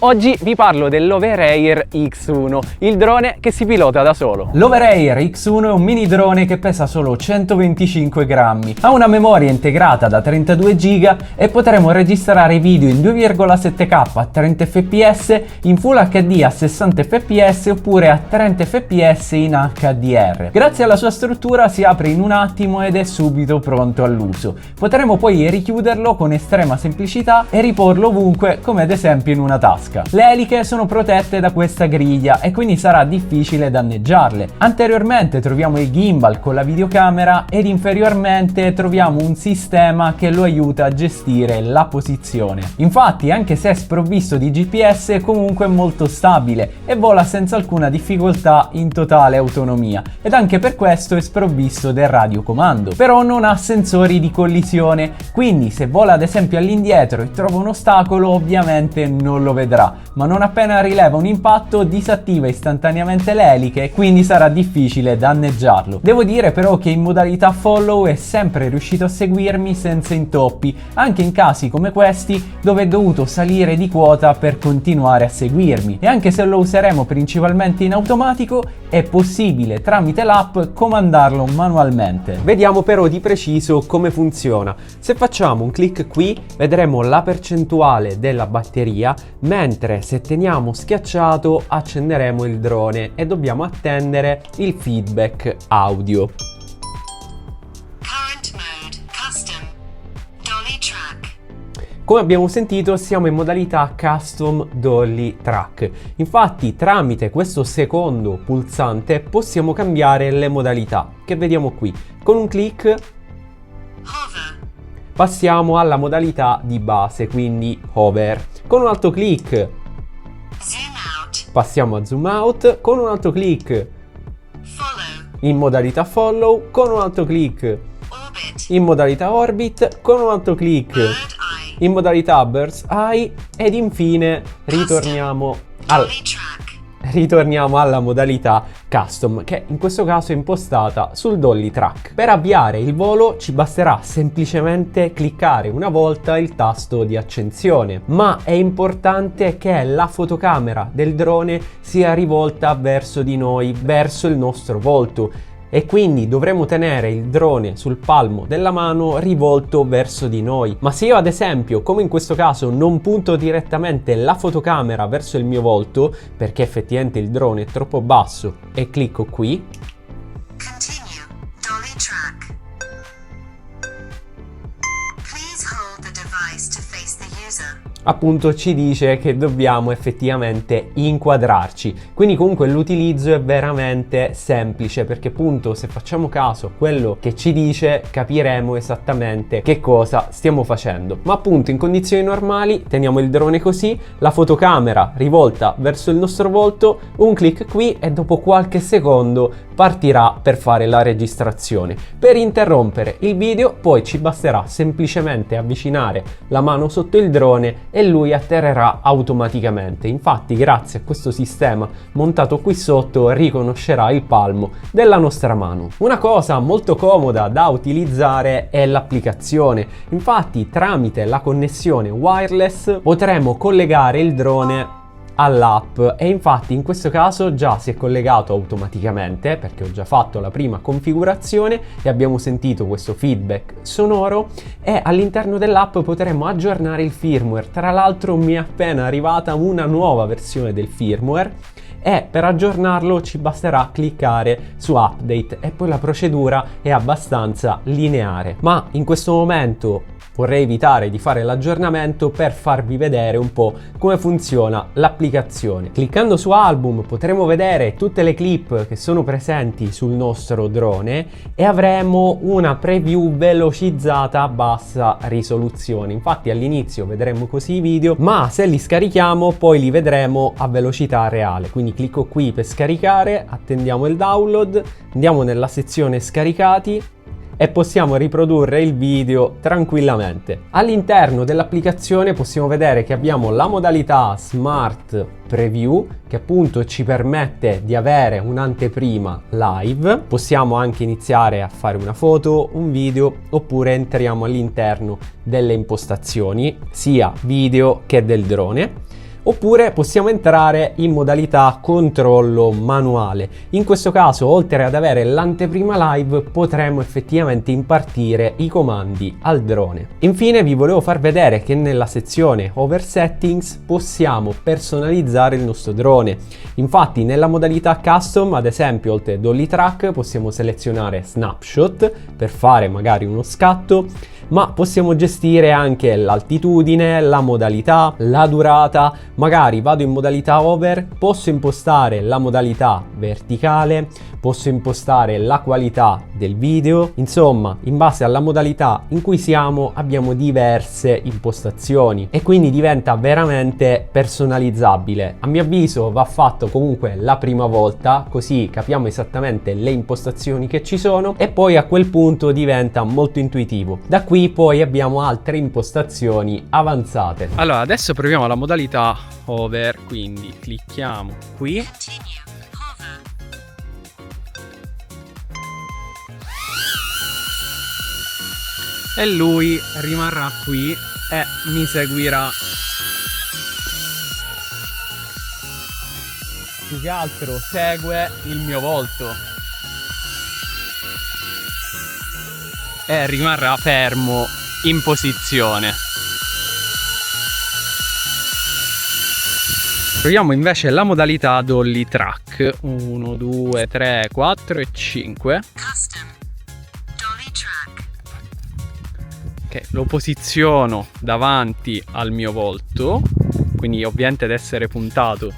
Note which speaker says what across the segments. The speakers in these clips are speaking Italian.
Speaker 1: Oggi vi parlo dell'Overair X1, il drone che si pilota da solo. L'Overair X1 è un mini drone che pesa solo 125 grammi, ha una memoria integrata da 32 GB e potremo registrare video in 2,7K a 30 fps, in Full HD a 60 fps oppure a 30 fps in HDR. Grazie alla sua struttura si apre in un attimo ed è subito pronto all'uso. Potremo poi richiuderlo con estrema semplicità e riporlo ovunque, come ad esempio in una tasca. Le eliche sono protette da questa griglia e quindi sarà difficile danneggiarle. Anteriormente troviamo il gimbal con la videocamera ed inferiormente troviamo un sistema che lo aiuta a gestire la posizione. Infatti, anche se è sprovvisto di GPS, è comunque molto stabile e vola senza alcuna difficoltà in totale autonomia, ed anche per questo è sprovvisto del radiocomando. Però non ha sensori di collisione, quindi se vola ad esempio all'indietro e trova un ostacolo ovviamente non lo vedrà, ma non appena rileva un impatto disattiva istantaneamente le eliche e quindi sarà difficile danneggiarlo. Devo dire però che in modalità follow è sempre riuscito a seguirmi senza intoppi, anche in casi come questi dove è dovuto salire di quota per continuare a seguirmi, e anche se lo useremo principalmente in automatico è possibile tramite l'app comandarlo manualmente. Vediamo però di preciso come funziona. Se facciamo un clic qui vedremo la percentuale della batteria, mentre se teniamo schiacciato accenderemo il drone e dobbiamo attendere il feedback audio.
Speaker 2: Current mode, custom, dolly track.
Speaker 1: Come abbiamo sentito siamo in modalità custom dolly track. Infatti tramite questo secondo pulsante possiamo cambiare le modalità che vediamo qui. Con un clic
Speaker 2: Hover,
Speaker 1: passiamo alla modalità di base, quindi hover. Con un altro clic
Speaker 2: zoom out,
Speaker 1: passiamo a zoom out, con un altro clic
Speaker 2: follow,
Speaker 1: in modalità follow, con un altro clic
Speaker 2: orbit,
Speaker 1: in modalità orbit, con un altro clic
Speaker 2: bird eye,
Speaker 1: in modalità bird's eye ed infine ritorniamo alla modalità custom, che in questo caso è impostata sul dolly track. Per avviare il volo ci basterà semplicemente cliccare una volta il tasto di accensione, ma è importante che la fotocamera del drone sia rivolta verso di noi, verso il nostro volto, e quindi dovremo tenere il drone sul palmo della mano rivolto verso di noi. Ma se io ad esempio, come in questo caso, non punto direttamente la fotocamera verso il mio volto perché effettivamente il drone è troppo basso e clicco qui,
Speaker 2: continue, dolly track. Please hold the device to face the user.
Speaker 1: appunto ci dice che dobbiamo effettivamente inquadrarci. Quindi comunque l'utilizzo è veramente semplice, perché appunto se facciamo caso a quello che ci dice capiremo esattamente che cosa stiamo facendo. Ma appunto in condizioni normali teniamo il drone così, la fotocamera rivolta verso il nostro volto, un clic qui e dopo qualche secondo partirà per fare la registrazione. Per interrompere il video poi ci basterà semplicemente avvicinare la mano sotto il drone e lui atterrerà automaticamente. Infatti grazie a questo sistema montato qui sotto riconoscerà il palmo della nostra mano. Una cosa molto comoda da utilizzare è l'applicazione. Infatti tramite la connessione wireless potremo collegare il drone all'app, e infatti in questo caso già si è collegato automaticamente perché ho già fatto la prima configurazione e abbiamo sentito questo feedback sonoro, e all'interno dell'app potremo aggiornare il firmware. Tra l'altro mi è appena arrivata una nuova versione del firmware e per aggiornarlo ci basterà cliccare su update e poi la procedura è abbastanza lineare. Ma in questo momento vorrei evitare di fare l'aggiornamento per farvi vedere un po' come funziona l'applicazione. Cliccando su album potremo vedere tutte le clip che sono presenti sul nostro drone e avremo una preview velocizzata a bassa risoluzione. Infatti all'inizio vedremo così i video, ma se li scarichiamo poi li vedremo a velocità reale. Quindi clicco qui per scaricare, attendiamo il download, andiamo nella sezione scaricati e possiamo riprodurre il video tranquillamente. All'interno dell'applicazione possiamo vedere che abbiamo la modalità Smart Preview, che appunto ci permette di avere un'anteprima live. Possiamo anche iniziare a fare una foto, un video, oppure entriamo all'interno delle impostazioni sia video che del drone. oppure possiamo entrare in modalità controllo manuale. In questo caso, oltre ad avere l'anteprima live, potremo effettivamente impartire i comandi al drone. Infine vi volevo far vedere che nella sezione Over Settings possiamo personalizzare il nostro drone. Infatti nella modalità custom, ad esempio, oltre a Dolly Track possiamo selezionare Snapshot per fare magari uno scatto, ma possiamo gestire anche l'altitudine, la modalità, la durata. Magari vado in modalità over, posso impostare la modalità verticale, posso impostare la qualità del video. Insomma, in base alla modalità in cui siamo abbiamo diverse impostazioni e quindi diventa veramente personalizzabile. A mio avviso va fatto comunque la prima volta, così capiamo esattamente le impostazioni che ci sono e poi a quel punto diventa molto intuitivo. Da qui poi abbiamo altre impostazioni avanzate. Allora, adesso proviamo la modalità over, quindi clicchiamo qui. E lui rimarrà qui e mi seguirà. Più che altro segue il mio volto e rimarrà fermo in posizione. Proviamo invece la modalità Dolly Track. 1, 2, 3, 4 e 5.
Speaker 2: Custom Dolly Track.
Speaker 1: Ok, lo posiziono davanti al mio volto, quindi ovviamente deve essere puntato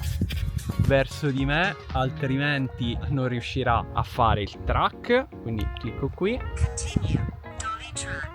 Speaker 1: verso di me, altrimenti non riuscirà a fare il track. Quindi clicco qui.
Speaker 2: Continue Dolly Track.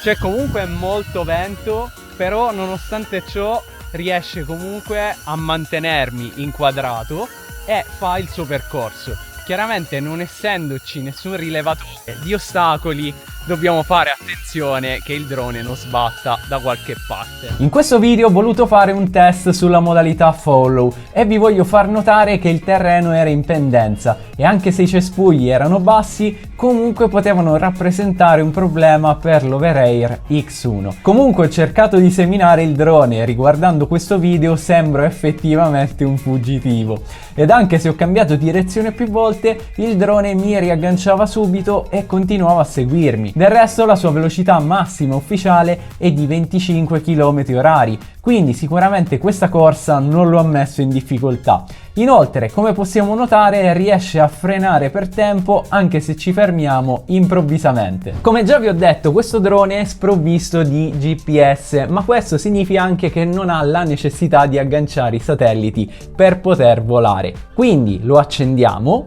Speaker 1: C'è comunque molto vento, però nonostante ciò riesce comunque a mantenermi inquadrato e fa il suo percorso. Chiaramente, non essendoci nessun rilevatore di ostacoli, dobbiamo fare attenzione che il drone non sbatta da qualche parte. In questo video ho voluto fare un test sulla modalità follow e vi voglio far notare che il terreno era in pendenza e anche se i cespugli erano bassi, comunque potevano rappresentare un problema per l'Overair X1. Comunque ho cercato di seminare il drone e riguardando questo video sembro effettivamente un fuggitivo. Ed anche se ho cambiato direzione più volte, il drone mi riagganciava subito e continuava a seguirmi. Del resto la sua velocità massima ufficiale è di 25 km/h, quindi sicuramente questa corsa non lo ha messo in difficoltà. Inoltre, come possiamo notare, riesce a frenare per tempo anche se ci fermiamo improvvisamente. Come già vi ho detto, questo drone è sprovvisto di GPS, ma questo significa anche che non ha la necessità di agganciare i satelliti per poter volare. Quindi lo accendiamo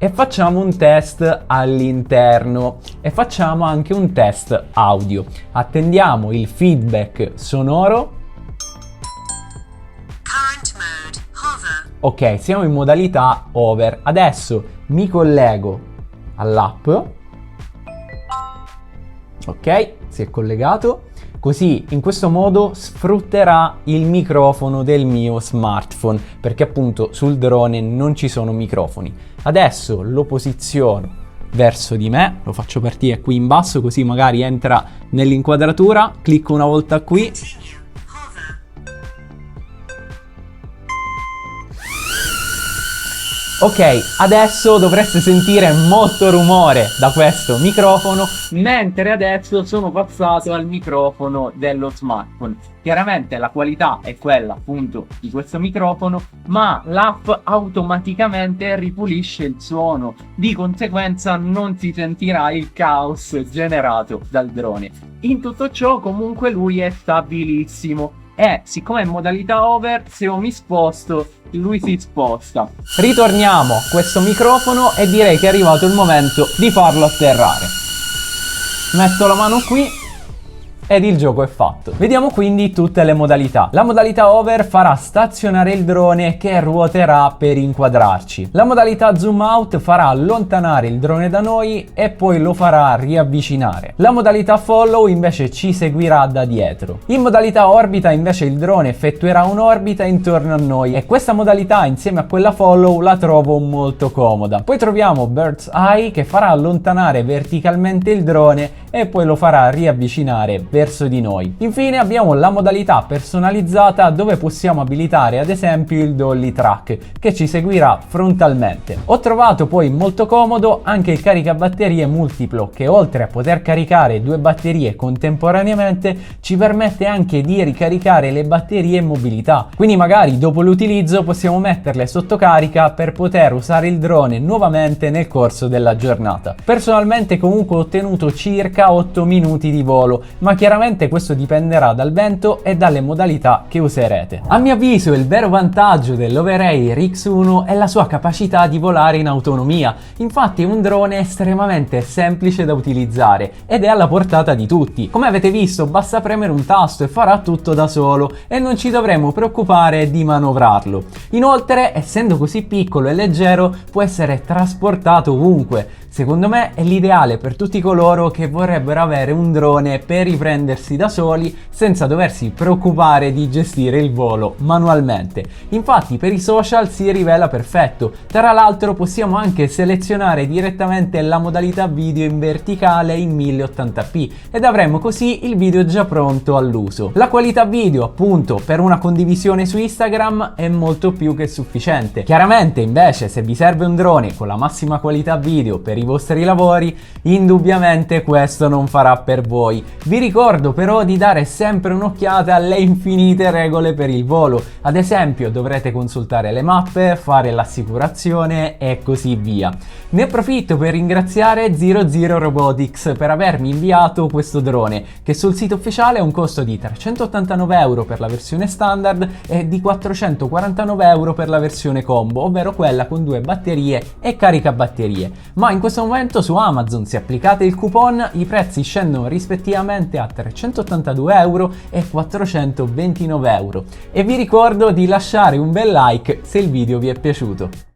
Speaker 1: e facciamo un test all'interno e facciamo anche un test audio. Attendiamo il feedback sonoro.
Speaker 2: Current mode hover.
Speaker 1: Ok, siamo in modalità over. Adesso mi collego all'app. Ok, si è collegato. Così in questo modo sfrutterà il microfono del mio smartphone, perché appunto sul drone non ci sono microfoni. Adesso lo posiziono verso di me, lo faccio partire qui in basso così magari entra nell'inquadratura, clicco una volta qui.
Speaker 2: Continue hover.
Speaker 1: Ok, adesso dovreste sentire molto rumore da questo microfono, mentre adesso sono passato al microfono dello smartphone. Chiaramente la qualità è quella appunto di questo microfono, ma l'app automaticamente ripulisce il suono, di conseguenza non si sentirà il caos generato dal drone. In tutto ciò comunque lui è stabilissimo e siccome è in modalità over, se io mi sposto lui si sposta. Ritorniamo a questo microfono e direi che è arrivato il momento di farlo atterrare. Metto la mano qui
Speaker 3: ed il gioco è fatto. Vediamo quindi tutte le modalità. La modalità hover farà stazionare il drone che ruoterà per inquadrarci. La modalità zoom out farà allontanare il drone da noi e poi lo farà riavvicinare. La modalità follow invece ci seguirà da dietro. In modalità orbita invece il drone effettuerà un'orbita intorno a noi e questa modalità insieme a quella follow la trovo molto comoda. Poi troviamo bird's eye che farà allontanare verticalmente il drone e poi lo farà riavvicinare verso di noi. Infine abbiamo la modalità personalizzata dove possiamo abilitare ad esempio il dolly track che ci seguirà frontalmente. Ho trovato poi molto comodo anche il caricabatterie multiplo che oltre a poter caricare 2 batterie contemporaneamente ci permette anche di ricaricare le batterie in mobilità. Quindi magari dopo l'utilizzo possiamo metterle sotto carica per poter usare il drone nuovamente nel corso della giornata. Personalmente comunque ho ottenuto circa 8 minuti di volo, ma chiaramente questo dipenderà dal vento e dalle modalità che userete. A mio avviso il vero vantaggio dell'Overair X1 è la sua capacità di volare in autonomia. Infatti è un drone estremamente semplice da utilizzare ed è alla portata di tutti. Come avete visto basta premere un tasto e farà tutto da solo e non ci dovremo preoccupare di manovrarlo. Inoltre, essendo così piccolo e leggero, può essere trasportato ovunque. Secondo me è l'ideale per tutti coloro che vorrebbero avere un drone per riprendersi da soli senza doversi preoccupare di gestire il volo manualmente. Infatti per i social si rivela perfetto. Tra l'altro possiamo anche selezionare direttamente la modalità video in verticale in 1080p ed avremo così il video già pronto all'uso. La qualità video appunto per una condivisione su Instagram è molto più che sufficiente. Chiaramente invece se vi serve un drone con la massima qualità video per i vostri lavori, indubbiamente questo non farà per voi. Vi ricordo però di dare sempre un'occhiata alle infinite regole per il volo. Ad esempio dovrete consultare le mappe, fare l'assicurazione e così via. Ne approfitto per ringraziare Zero Robotics per avermi inviato questo drone che sul sito ufficiale ha un costo di 389 euro per la versione standard e di 449 euro per la versione combo, ovvero quella con 2 batterie e caricabatterie. Ma in questo momento su Amazon, se applicate il coupon, i prezzi scendono rispettivamente a 382 euro e 429 euro. E vi ricordo di lasciare un bel like se il video vi è piaciuto.